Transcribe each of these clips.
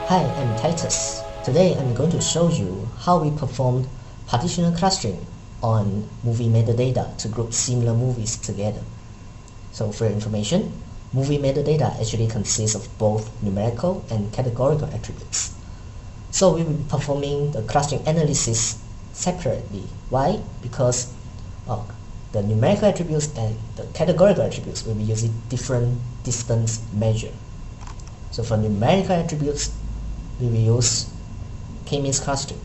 Hi, I'm Titus. Today I'm going to show you how we performed partitional clustering on movie metadata to group similar movies together. So for your information, movie metadata actually consists of both numerical and categorical attributes. So we will be performing the clustering analysis separately. Why? Because the numerical attributes and the categorical attributes will be using different distance measure. So for numerical attributes, we will use k-means clustering.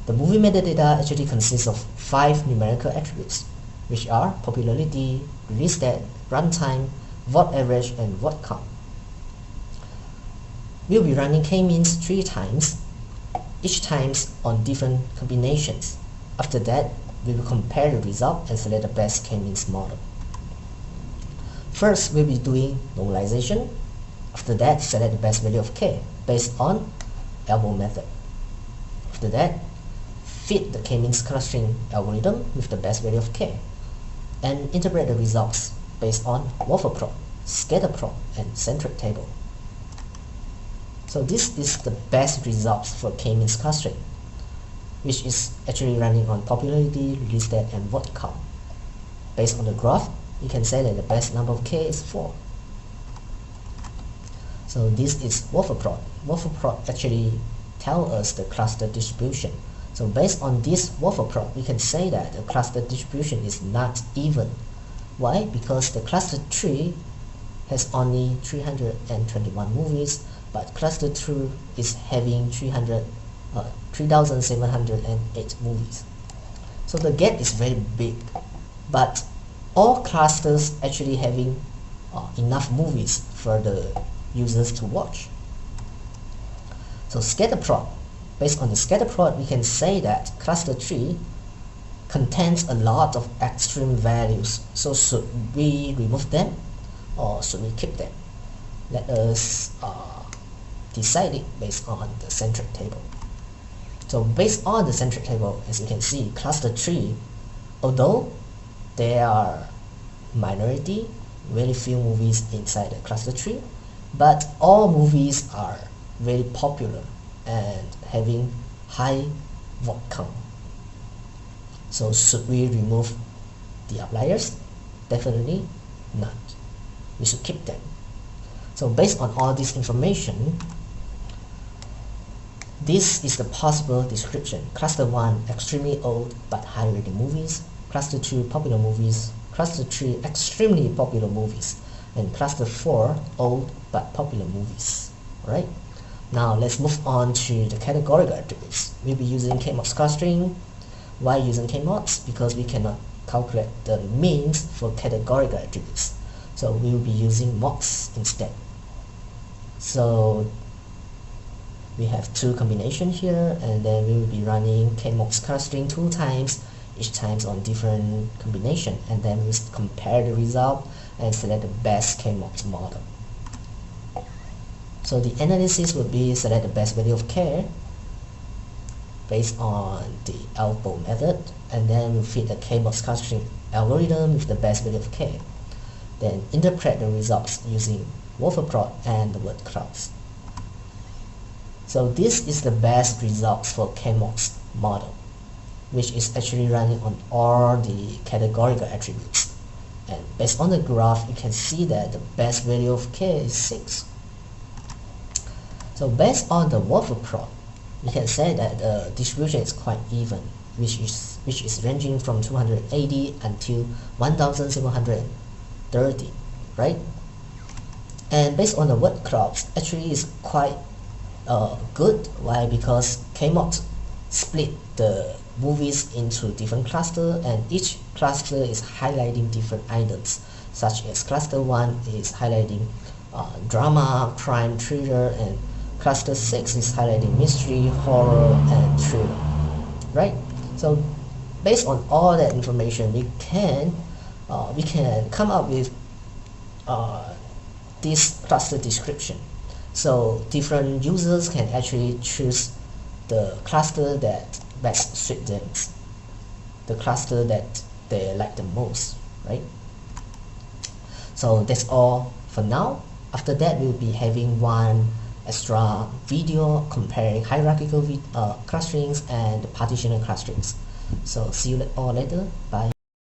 The movie metadata actually consists of 5 numerical attributes, which are popularity, release date, runtime, VOD average, and VOD count. We'll be running k-means 3 times, each times on different combinations. After that, we will compare the result and select the best k-means model. First, we'll be doing normalization. After that, select the best value of k based on elbow method. After that, fit the k-means clustering algorithm with the best value of k and interpret the results based on waffle plot, scatter plot, and centric table. So this is the best results for k-means clustering, which is actually running on popularity, release date, and VOD count. Based on the graph, you can say that the best number of k is 4. So this is waffle plot. Waffle plot actually tells us the cluster distribution. So based on this waffle plot, we can say that the cluster distribution is not even. Why? Because the cluster 3 has only 321 movies, but cluster 2 is having 3,708 movies. So the gap is very big, but all clusters actually having enough movies for the users to watch. So scatter plot. Based on the scatter plot, we can say that cluster 3 contains a lot of extreme values. So should we remove them or should we keep them? Let us decide it based on the centric table. So based on the centric table, as you can see, cluster 3, although there are minority, very few movies inside the cluster 3, but all movies are very popular and having high VOD count. So should we remove the outliers? Definitely not. We should keep them. So based on all this information, this is the possible description. Cluster 1, extremely old but high rated movies. Cluster 2, popular movies. Cluster 3, extremely popular movies. And cluster 4, old but popular movies. Alright? Now let's move on to the categorical attributes. We'll be using k-mods clustering. Why using k-mods? Because we cannot calculate the means for categorical attributes. So we will be using mods instead. So we have 2 combinations here, and then we will be running k-mods clustering 2 times, each times on different combination, and then we'll compare the result and select the best k-mods model. So the analysis will be select the best value of k based on the elbow method, and then we'll fit the k-mods clustering algorithm with the best value of k. Then interpret the results using waffle plot and the word clouds. So this is the best results for k-mods model, which is actually running on all the categorical attributes. And based on the graph, you can see that the best value of k is 6. So based on the waffle plot, we can say that the distribution is quite even, which is ranging from 280 until 1,730, right? And based on the word clouds, actually is quite good. Why? Because k-mods split the movies into different clusters, and each cluster is highlighting different items, such as cluster 1 is highlighting drama, crime, thriller, and cluster 6 is highlighting mystery, horror, and thriller, right? So based on all that information, we can come up with this cluster description. So different users can actually choose the cluster that best suit them, the cluster that they like the most, right? So that's all for now. After that, we'll be having one extra video comparing hierarchical clusterings and partitional clusterings. So see you all later. Bye.